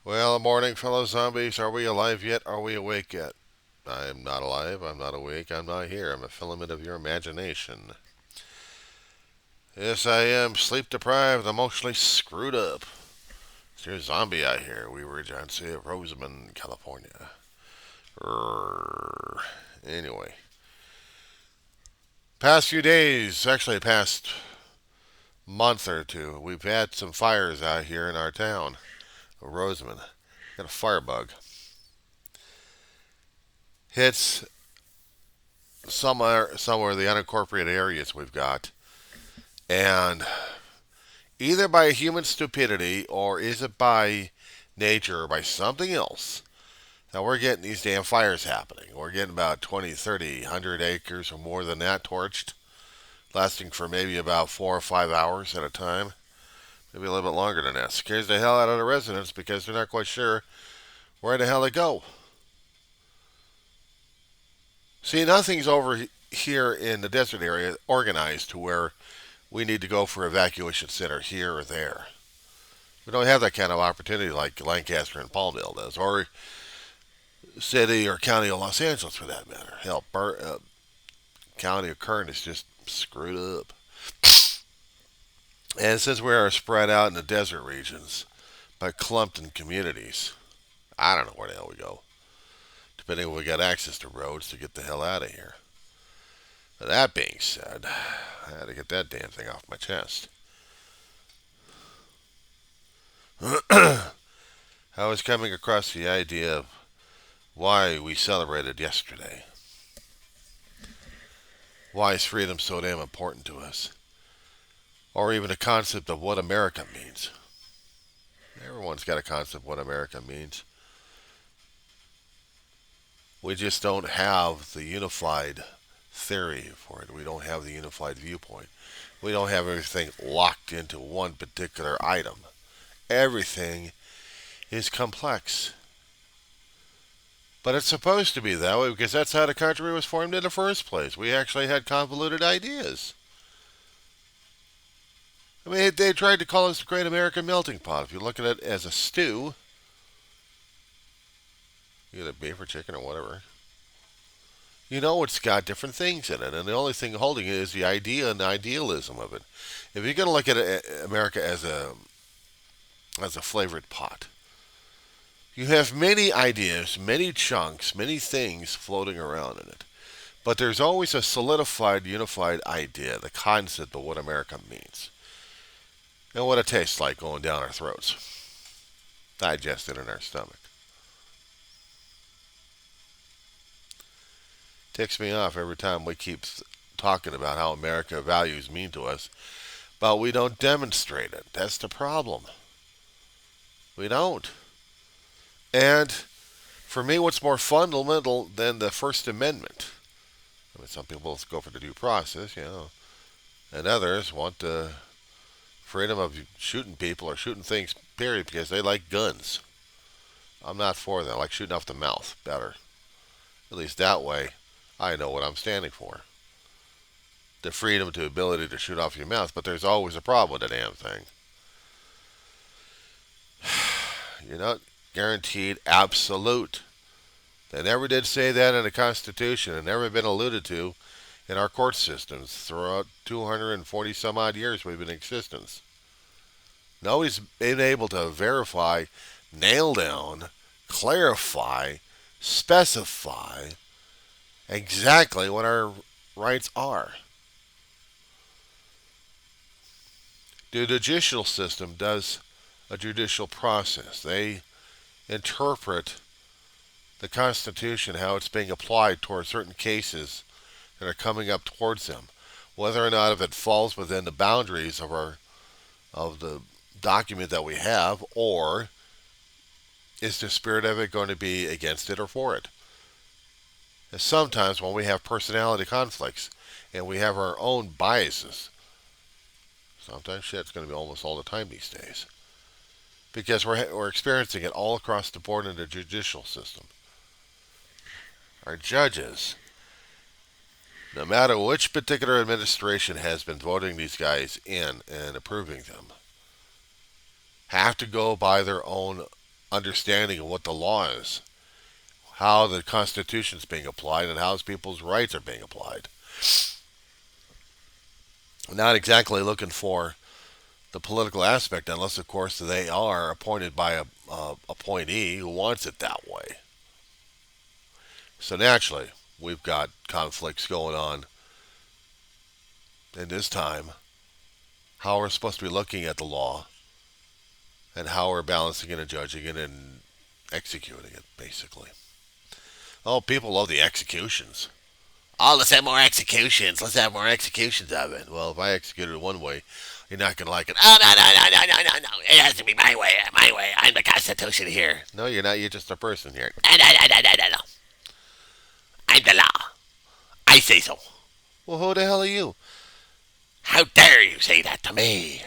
Well, morning, fellow zombies. Are we alive yet? Are we awake yet? I am not alive. I'm not awake. I'm not here. I'm a filament of your imagination. Yes, I am sleep deprived, emotionally screwed up. It's your zombie out here. We were John C. of Rosamond, California. Rrrr. Anyway, past few days, actually, past month or two, we've had some fires out here in our town, Rosamond. Got a firebug. Hits somewhere the unincorporated areas we've got, and either by human stupidity or is it by nature or by something else, now we're getting these damn fires happening. We're getting about 20, 30, 100 acres or more than that torched, lasting for maybe about 4 or 5 hours at a time, maybe a little bit longer than that. Scares the hell out of the residents because they're not quite sure where the hell to go. See, nothing's over here in the desert area organized to where we need to go for evacuation center here or there. We don't have that kind of opportunity like Lancaster and Palmdale does, or city or county of Los Angeles for that matter. Hell, county of Kern is just screwed up. And since we are spread out in the desert regions by clumped in communities, I don't know where the hell we go. Depending if we got access to roads to get the hell out of here. But that being said, I had to get that damn thing off my chest. I was coming across the idea of why we celebrated yesterday. Why is freedom so damn important to us? Or even the concept of what America means. Everyone's got a concept of what America means. We just don't have the unified theory for it. We don't have the unified viewpoint. We don't have everything locked into one particular item. Everything is complex. But it's supposed to be that way because that's how the country was formed in the first place. We actually had convoluted ideas. I mean, they tried to call us the Great American Melting Pot. If you look at it as a stew, either beef or chicken or whatever, you know it's got different things in it, and the only thing holding it is the idea and the idealism of it. If you're going to look at America as a flavored pot, you have many ideas, many chunks, many things floating around in it. But there's always a solidified, unified idea, the concept of what America means. And what it tastes like going down our throats, digested in our stomach. Ticks me off every time we keep talking about how America values mean to us, but we don't demonstrate it. That's the problem. We don't. And for me, what's more fundamental than the First Amendment? I mean, some people go for the due process, and others want the freedom of shooting people or shooting things, period, because they like guns. I'm not for that. I like shooting off the mouth better. At least that way, I know what I'm standing for. The freedom to ability to shoot off your mouth, but there's always a problem with the damn thing. You're not guaranteed absolute. They never did say that in the Constitution, and never been alluded to in our court systems throughout 240 some odd years we've been in existence. Nobody's been able to verify, nail down, clarify, specify exactly what our rights are. The judicial system does a judicial process. They interpret the Constitution, how it's being applied towards certain cases that are coming up towards them. Whether or not if it falls within the boundaries of the document that we have, or is the spirit of it going to be against it or for it? And sometimes when we have personality conflicts and we have our own biases, sometimes shit's going to be almost all the time these days. Because we're experiencing it all across the board in the judicial system. Our judges, no matter which particular administration has been voting these guys in and approving them, have to go by their own understanding of what the law is, how the Constitution is being applied, and how people's rights are being applied. Not exactly looking for the political aspect, unless, of course, they are appointed by a appointee who wants it that way. So naturally, we've got conflicts going on in this time. How we're supposed to be looking at the law and how we're balancing it and judging it and executing it, basically. Oh, people love the executions. Oh, let's have more executions. Let's have more executions of it. Well, if I execute it one way, you're not going to like it. Oh, no, no, no, no, no, no, no. It has to be my way, my way. I'm the Constitution here. No, you're not. You're just a person here. No, no, no, no, no, no, no. I'm the law. I say so. Well, who the hell are you? How dare you say that to me?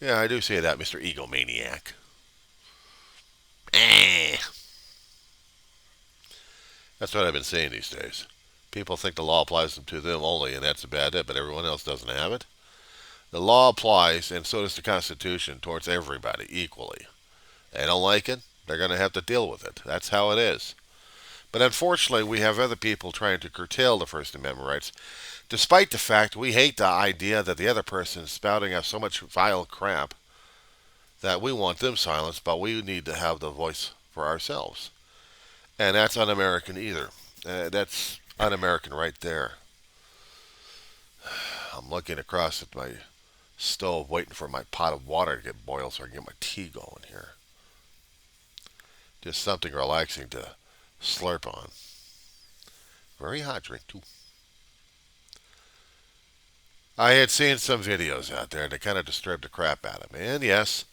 Yeah, I do say that, Mr. Egomaniac. Eh. That's what I've been saying these days. People think the law applies to them only, and that's about it, but everyone else doesn't have it. The law applies, and so does the Constitution, towards everybody equally. They don't like it, they're going to have to deal with it. That's how it is. But unfortunately, we have other people trying to curtail the First Amendment rights, despite the fact we hate the idea that the other person is spouting out so much vile crap that we want them silenced, but we need to have the voice for ourselves. And that's un-American either. That's un-American right there. I'm looking across at my stove waiting for my pot of water to get boiled so I can get my tea going here. Just something relaxing to slurp on. Very hot drink, too. I had seen some videos out there that kind of disturbed the crap out of me. And yes,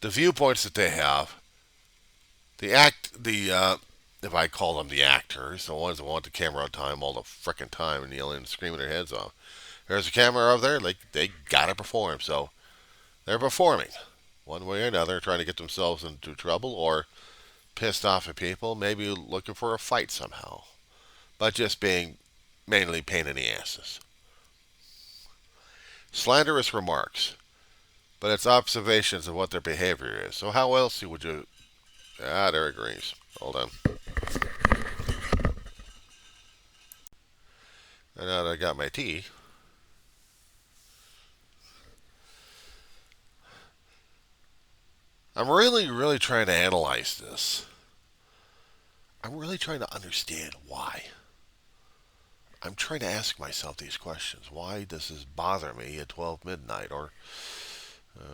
the viewpoints that they have, if I call them the actors, the ones that want the camera on time all the frickin' time and yelling and screaming their heads off. There's a camera over there, they gotta perform, so they're performing. One way or another, trying to get themselves into trouble or pissed off at people, maybe looking for a fight somehow. But just being mainly pain in the asses. Slanderous remarks, but it's observations of what their behavior is. So how else would you... Ah, there it agrees. Hold on. And now that I got my tea, I'm really, really trying to analyze this. I'm really trying to understand why. I'm trying to ask myself these questions. Why does this bother me at 12 midnight or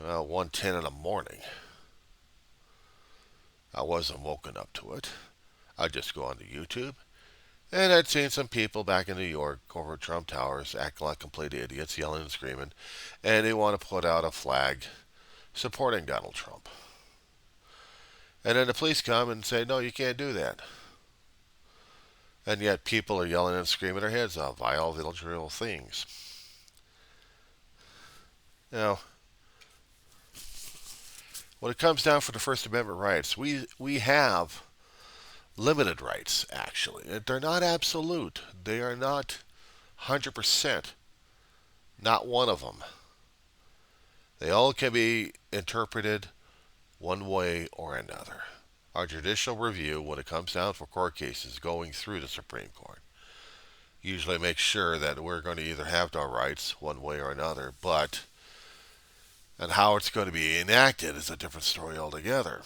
1:10 in the morning? I wasn't woken up to it. I'd just go onto YouTube, and I'd seen some people back in New York over at Trump Towers acting like complete idiots, yelling and screaming, and they want to put out a flag supporting Donald Trump. And then the police come and say, no, you can't do that. And yet people are yelling and screaming their heads off, vile, villageral things. Now, when it comes down for the First Amendment rights, we have limited rights, actually. They're not absolute. They are not 100%. Not one of them. They all can be interpreted one way or another. Our judicial review, when it comes down for court cases going through the Supreme Court, usually makes sure that we're going to either have our rights one way or another, but and how it's going to be enacted is a different story altogether.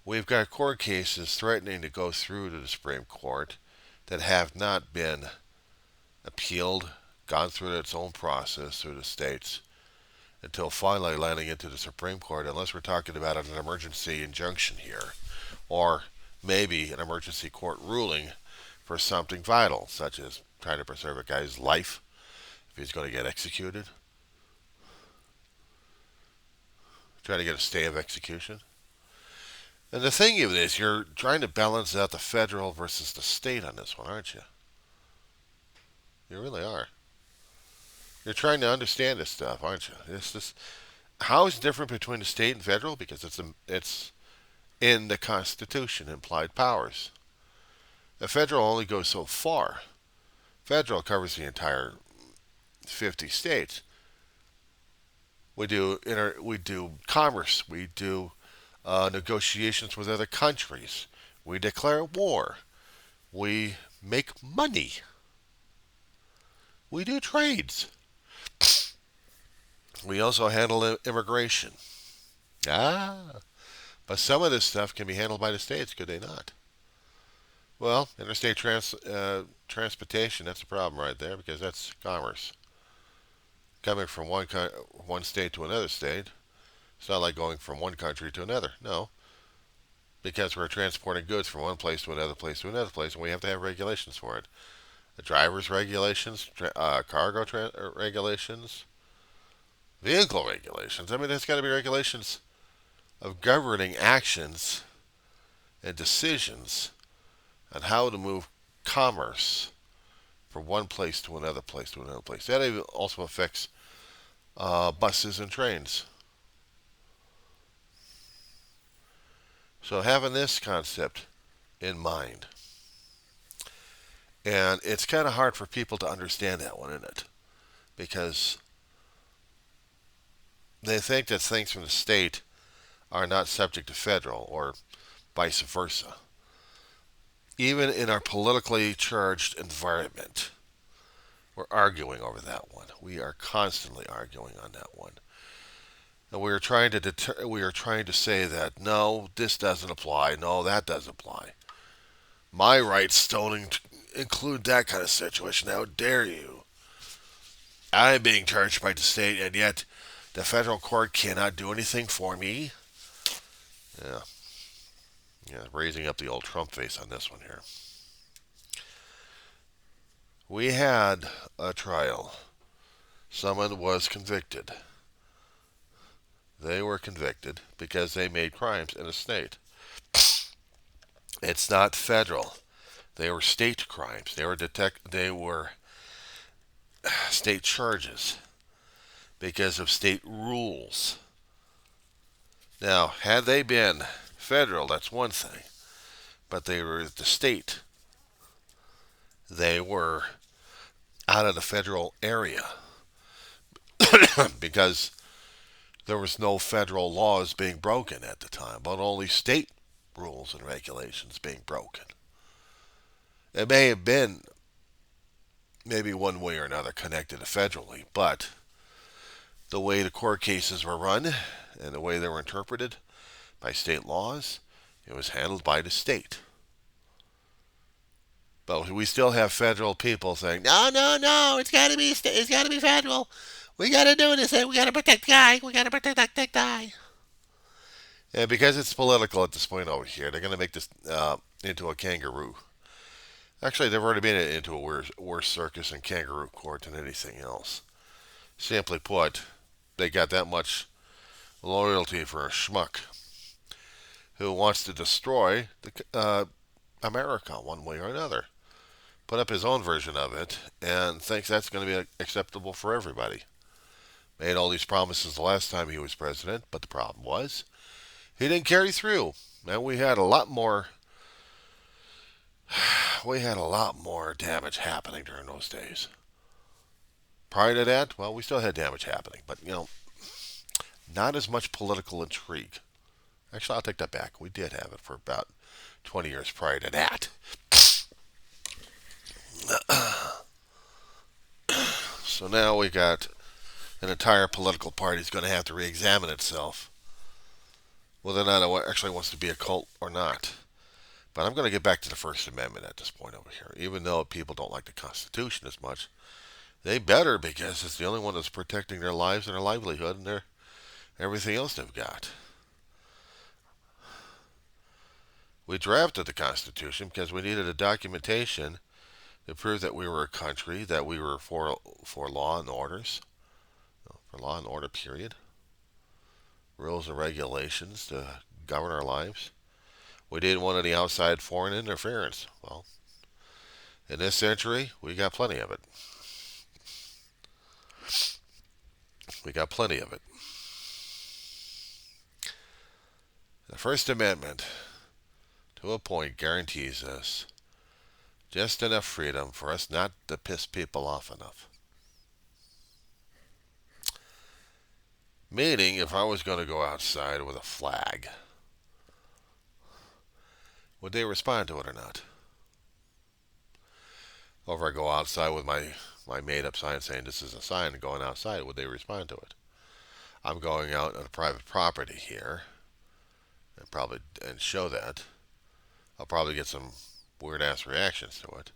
We've got court cases threatening to go through to the Supreme Court that have not been appealed, gone through its own process through the states, until finally landing into the Supreme Court, unless we're talking about an emergency injunction here, or maybe an emergency court ruling for something vital, such as trying to preserve a guy's life if he's going to get executed, trying to get a stay of execution. And the thing of it is, you're trying to balance out the federal versus the state on this one, aren't you? You really are. You're trying to understand this stuff, aren't you? How is it different between the state and federal? Because it's in the Constitution, implied powers. The federal only goes so far. Federal covers the entire 50 states. we do commerce. We do negotiations with other countries. We declare war. We make money. We do trades. We also handle immigration. Ah, but some of this stuff can be handled by the states, could they not? Well, interstate transportation, that's a problem right there because that's commerce. Coming from one state to another state, it's not like going from one country to another. No, because we're transporting goods from one place to another place to another place, and we have to have regulations for it. The driver's regulations, cargo regulations, vehicle regulations. I mean, there's got to be regulations of governing actions and decisions on how to move commerce from one place to another place to another place. That even also affects buses and trains. So having this concept in mind, and it's kind of hard for people to understand that one, isn't it? Because they think that things from the state are not subject to federal or vice versa. Even in our politically charged environment, we're arguing over that one. We are constantly arguing on that one. And we are trying to say that no, this doesn't apply, no, that doesn't apply. My rights don't include that kind of situation. How dare you? I'm being charged by the state, and yet the federal court cannot do anything for me. Yeah, raising up the old Trump face on this one here. We had a trial. Someone was convicted. They were convicted because they made crimes in a state. It's not federal. They were state crimes. They were state charges because of state rules. Now, had they been federal, that's one thing. But they were the state. They were out of the federal area because there was no federal laws being broken at the time, but only state rules and regulations being broken. It may have been maybe one way or another connected federally, but the way the court cases were run and the way they were interpreted by state laws, it was handled by the state. But we still have federal people saying, no, no, no, it's got to be federal. We got to do this. We got to protect the guy. We got to protect that guy. And because it's political at this point over here, they're going to make this into a kangaroo. Actually, they've already made it into a worse circus and kangaroo court than anything else. Simply put, they got that much loyalty for a schmuck who wants to destroy America one way or another. Put up his own version of it and thinks that's going to be acceptable for everybody. Made all these promises the last time he was president, but the problem was he didn't carry through. And we had a lot more damage happening during those days. Prior to that, well, we still had damage happening, but not as much political intrigue. Actually, I'll take that back. We did have it for about 20 years prior to that. So now we got an entire political party is going to have to re-examine itself whether or not it actually wants to be a cult or not. But I'm going to get back to the First Amendment at this point over here. Even though people don't like the Constitution as much, they better, because it's the only one that's protecting their lives and their livelihood and everything else they've got. We drafted the Constitution because we needed a documentation to prove that we were a country, that we were for law and orders, for law and order, period. Rules and regulations to govern our lives. We didn't want any outside foreign interference. Well, in this century, we got plenty of it. We got plenty of it. The First Amendment, to a point, guarantees us just enough freedom for us not to piss people off enough. Meaning, if I was going to go outside with a flag, would they respond to it or not? Or if I go outside with my made-up sign saying this is a sign and going outside, would they respond to it? I'm going out on a private property here and show that. I'll probably get some weird-ass reactions to it.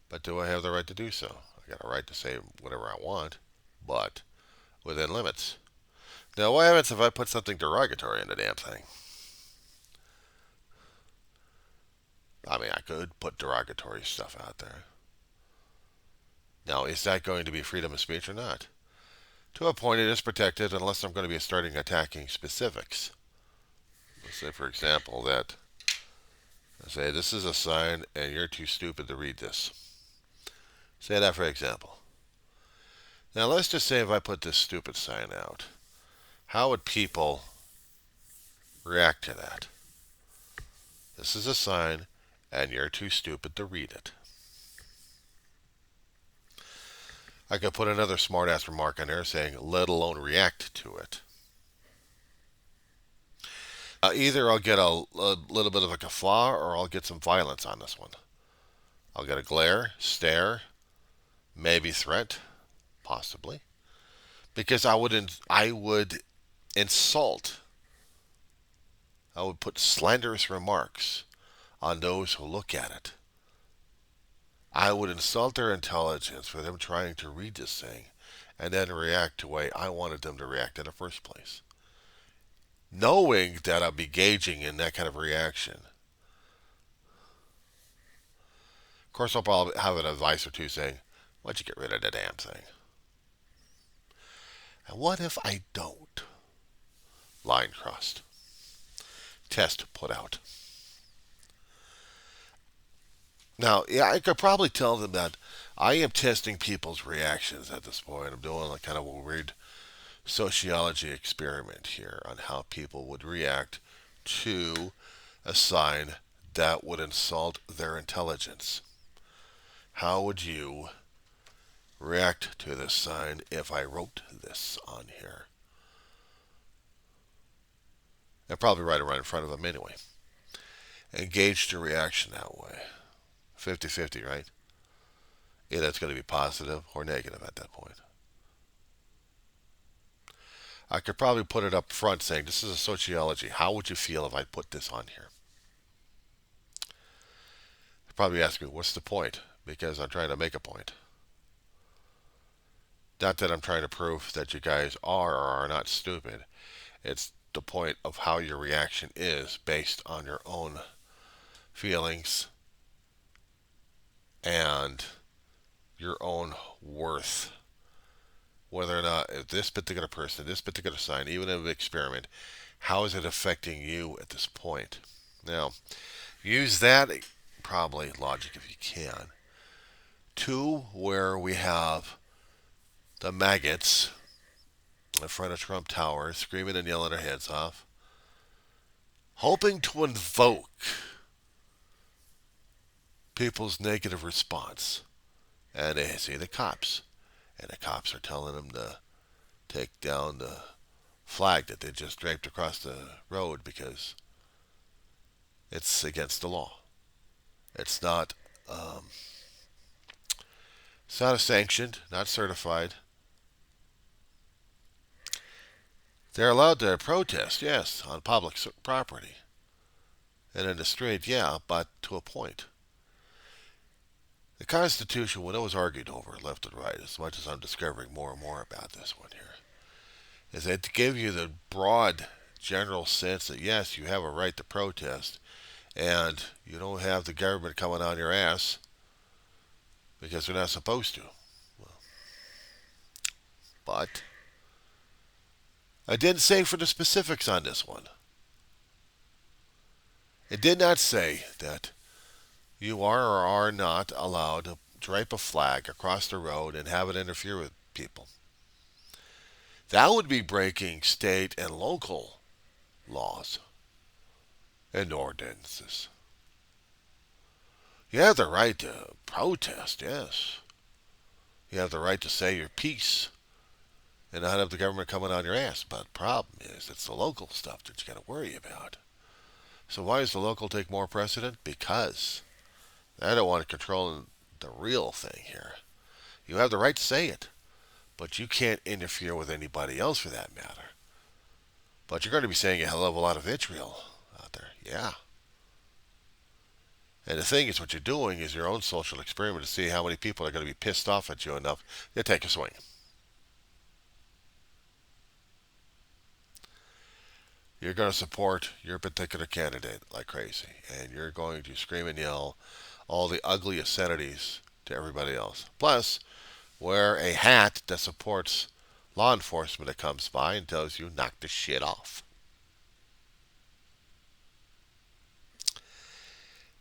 But do I have the right to do so? I got a right to say whatever I want, but within limits. Now, what happens if I put something derogatory in the damn thing? I mean, I could put derogatory stuff out there. Now, is that going to be freedom of speech or not? To a point, it is protected unless I'm going to be starting attacking specifics. Let's say, for example, that I say this is a sign and you're too stupid to read this. Say that for example. Now, let's just say if I put this stupid sign out, how would people react to that? This is a sign and you're too stupid to read it. I could put another smart-ass remark in there saying, let alone react to it. Either I'll get a little bit of like a flaw or I'll get some violence on this one. I'll get a glare, stare, maybe threat, possibly. Because I would insult, I would put slanderous remarks on those who look at it. I would insult their intelligence for them trying to read this thing and then react the way I wanted them to react in the first place. Knowing that I'll be gauging in that kind of reaction. Of course, I'll probably have an advice or two saying, why don't you get rid of the damn thing? And what if I don't? Line crossed. Test put out. Now, yeah, I could probably tell them that I am testing people's reactions at this point. I'm doing like kind of a weird sociology experiment here on how people would react to a sign that would insult their intelligence. How would you react to this sign if I wrote this on here? I'd probably write it right in front of them anyway. Engage the reaction that way. 50-50, right? Either it's going to be positive or negative at that point. I could probably put it up front saying, this is a sociology. How would you feel if I put this on here? They'd probably ask me, what's the point? Because I'm trying to make a point. Not that I'm trying to prove that you guys are or are not stupid. It's the point of how your reaction is based on your own feelings and your own worth. Whether or not if this particular person, this particular sign, even in an experiment, how is it affecting you at this point? Now, use that probably logic if you can. To where we have the maggots in front of Trump Tower screaming and yelling their heads off, hoping to invoke people's negative response. And they see the cops. And the cops are telling them to take down the flag that they just draped across the road because it's against the law. It's not sanctioned, not certified. They're allowed to protest, yes, on public property. And in the street, yeah, but to a point. The Constitution, when it was argued over left and right, as much as I'm discovering more and more about this one here, is that to give you the broad general sense that yes, you have a right to protest, and you don't have the government coming on your ass because they're not supposed to. Well, but I didn't say for the specifics on this one. It did not say that you are or are not allowed to drape a flag across the road and have it interfere with people. That would be breaking state and local laws and ordinances. You have the right to protest, yes. You have the right to say your piece and not have the government coming on your ass. But the problem is, it's the local stuff that you got to worry about. So why does the local take more precedent? Because I don't want to control the real thing here. You have the right to say it, but you can't interfere with anybody else for that matter. But you're going to be saying a hell of a lot of vitriol out there. Yeah. And the thing is, what you're doing is your own social experiment to see how many people are going to be pissed off at you enough to take a swing. You're going to support your particular candidate like crazy, and you're going to scream and yell all the ugly obscenities to everybody else. Plus, wear a hat that supports law enforcement that comes by and tells you knock the shit off.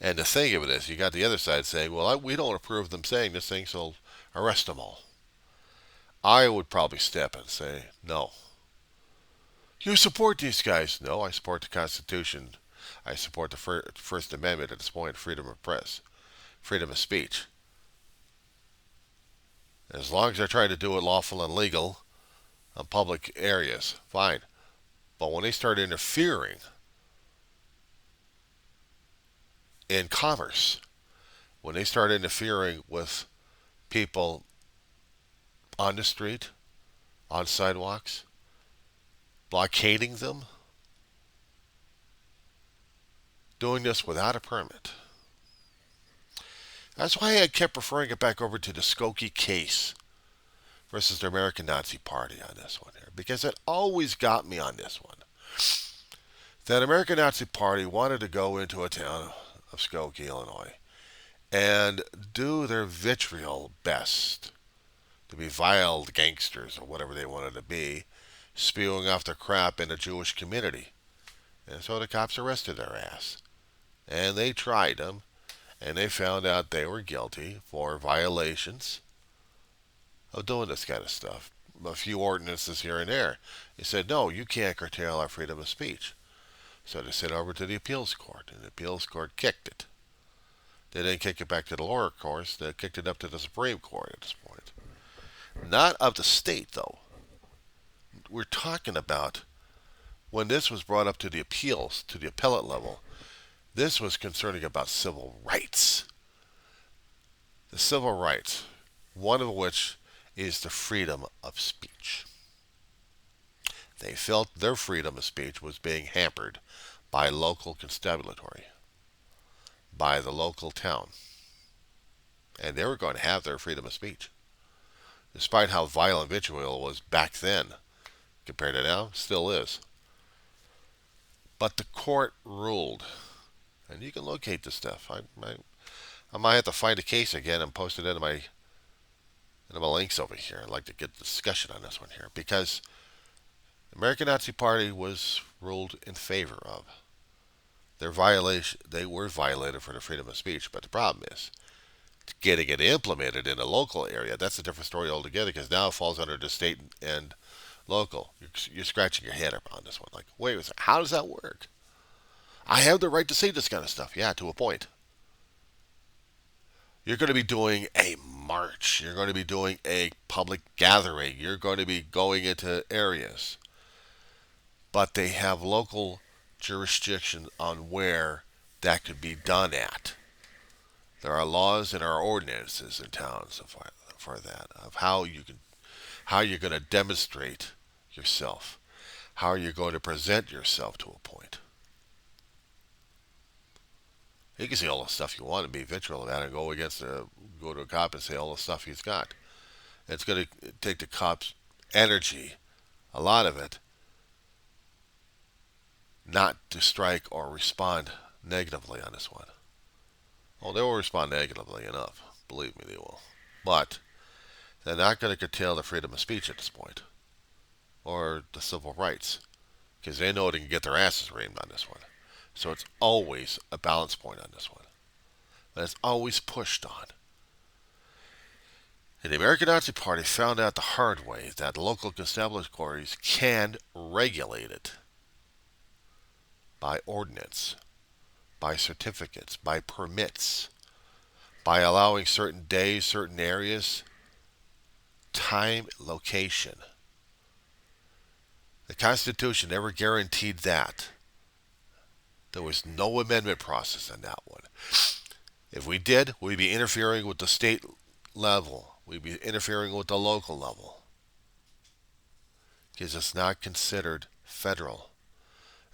And the thing of it is, you got the other side saying, well, we don't approve of them saying this thing, so arrest them all. I would probably step in and say, no. You support these guys. No, I support the Constitution. I support the First Amendment at this point, freedom of press, freedom of speech. As long as they're trying to do it lawful and legal on public areas, fine. But when they start interfering in commerce, when they start interfering with people on the street, on sidewalks, blockading them, doing this without a permit. That's why I kept referring it back over to the Skokie case versus the American Nazi Party on this one here, because it always got me on this one. That American Nazi Party wanted to go into a town of Skokie, Illinois, and do their vitriol best to be vile gangsters or whatever they wanted to be, spewing off their crap in a Jewish community. And so the cops arrested their ass. And they tried them, and they found out they were guilty for violations of doing this kind of stuff. A few ordinances here and there. They said, no, you can't curtail our freedom of speech. So they sent it over to the appeals court, and the appeals court kicked it. They didn't kick it back to the lower courts. They kicked it up to the Supreme Court at this point. Not of the state, though. We're talking about when this was brought up to the appeals, to the appellate level, this was concerning about civil rights. The civil rights, one of which is the freedom of speech. They felt their freedom of speech was being hampered by local constabulary, by the local town. And they were going to have their freedom of speech. Despite how violent vitriol was back then, compared to now, still is. But the court ruled, and you can locate this stuff. I might have to find a case again and post it into my links over here. I'd like to get discussion on this one here, because the American Nazi Party was ruled in favor of. Their violation, they were violated for the freedom of speech, but the problem is getting it implemented in a local area. That's a different story altogether, because now it falls under the state and local. You're scratching your head on this one. Like, wait a second, how does that work? I have the right to say this kind of stuff. Yeah, to a point. You're going to be doing a march. You're going to be doing a public gathering. You're going to be going into areas. But they have local jurisdiction on where that could be done at. There are laws and our ordinances in towns for that, of how you're going to demonstrate yourself, how you're going to present yourself to a point. You can say all the stuff you want and be vitriol about it and go to a cop and say all the stuff he's got. It's going to take the cop's energy, a lot of it, not to strike or respond negatively on this one. Oh, they will respond negatively enough. Believe me, they will. But they're not going to curtail the freedom of speech at this point, or the civil rights, because they know they can get their asses reamed on this one. So it's always a balance point on this one. But it's always pushed on. And the American Nazi Party found out the hard way that local constabularies can regulate it by ordinance, by certificates, by permits, by allowing certain days, certain areas, time, location. The Constitution never guaranteed that. There was no amendment process on that one. If we did, we'd be interfering with the state level. We'd be interfering with the local level. Because it's not considered federal.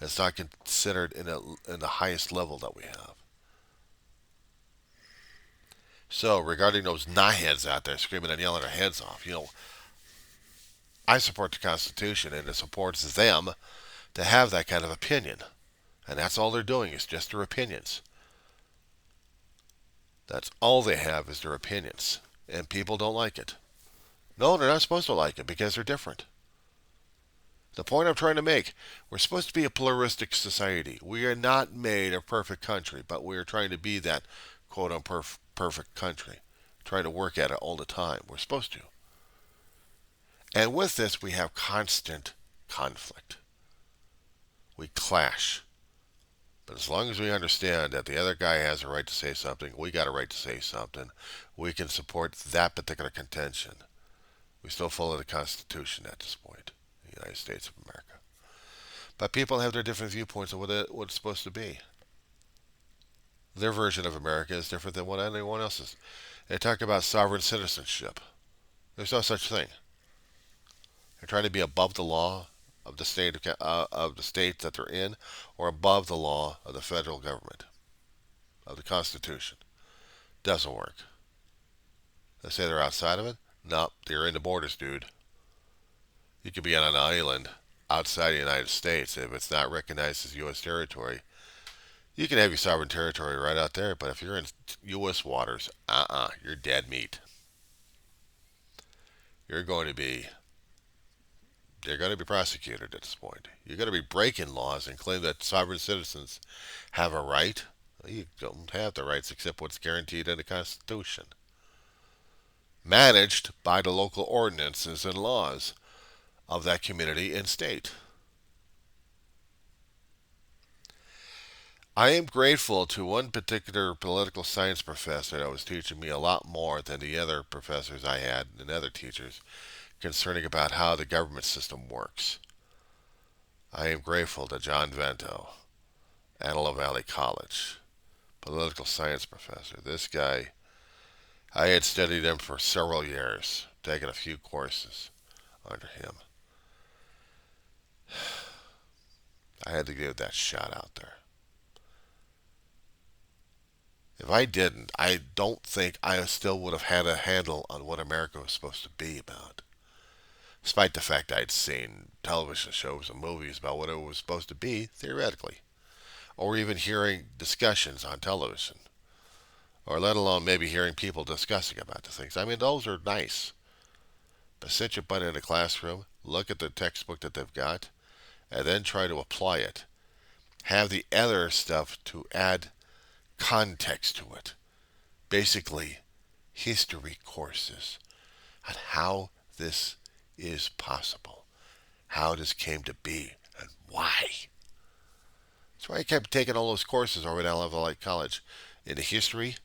It's not considered in the highest level that we have. So, regarding those knotheads out there screaming and yelling their heads off, I support the Constitution, and it supports them to have that kind of opinion. And that's all they're doing is just their opinions. That's all they have is their opinions. And people don't like it. No, they're not supposed to like it because they're different. The point I'm trying to make, we're supposed to be a pluralistic society. We are not made a perfect country, but we are trying to be that quote-unquote perfect country. Trying to work at it all the time. We're supposed to. And with this, we have constant conflict. We clash. But as long as we understand that the other guy has a right to say something, we got a right to say something, we can support that particular contention. We still follow the Constitution at this point, in the United States of America. But people have their different viewpoints of what it's supposed to be. Their version of America is different than what anyone else's. They talk about sovereign citizenship. There's no such thing. They're trying to be above the law of the state that they're in, or above the law of the federal government, of the Constitution. Doesn't work. They say they're outside of it. No, they're in the borders, dude. You could be on an island outside the United States if it's not recognized as U.S. territory. You can have your sovereign territory right out there, but if you're in U.S. waters, you're dead meat. They're going to be prosecuted at this point. You're going to be breaking laws and claim that sovereign citizens have a right. You don't have the rights except what's guaranteed in the Constitution. Managed by the local ordinances and laws of that community and state. I am grateful to one particular political science professor that was teaching me a lot more than the other professors I had and other teachers concerning about how the government system works. I am grateful to John Vento, Antelope Valley College, political science professor. This guy, I had studied him for several years, taken a few courses under him. I had to give that shot out there. If I didn't, I don't think I still would have had a handle on what America was supposed to be about. Despite the fact I'd seen television shows and movies about what it was supposed to be, theoretically. Or even hearing discussions on television. Or let alone maybe hearing people discussing about the things. I mean, those are nice. But sit your butt in a classroom, look at the textbook that they've got, and then try to apply it. Have the other stuff to add context to it. Basically, history courses on how this is possible, how this came to be, and why. That's why I kept taking all those courses over at Antelope Valley College into history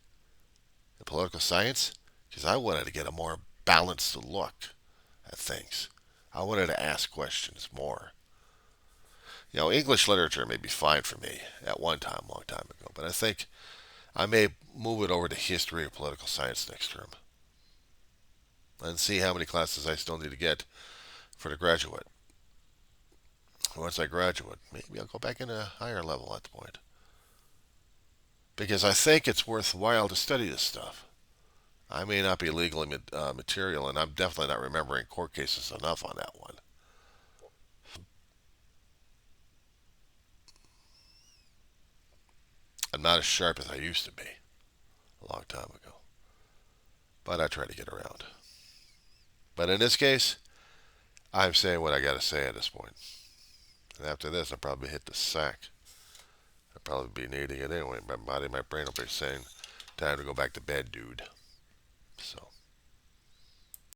and political science, because I wanted to get a more balanced look at things. I wanted to ask questions more. English literature may be fine for me at one time, a long time ago, but I think I may move it over to history or political science next term and see how many classes I still need to get for the graduate. Once I graduate, maybe I'll go back in a higher level at the point. Because I think it's worthwhile to study this stuff. I may not be legally material, and I'm definitely not remembering court cases enough on that one. I'm not as sharp as I used to be a long time ago. But I try to get around. But in this case, I'm saying what I got to say at this point. And after this, I'll probably hit the sack. I'll probably be needing it anyway. My body, my brain will be saying, time to go back to bed, dude. So.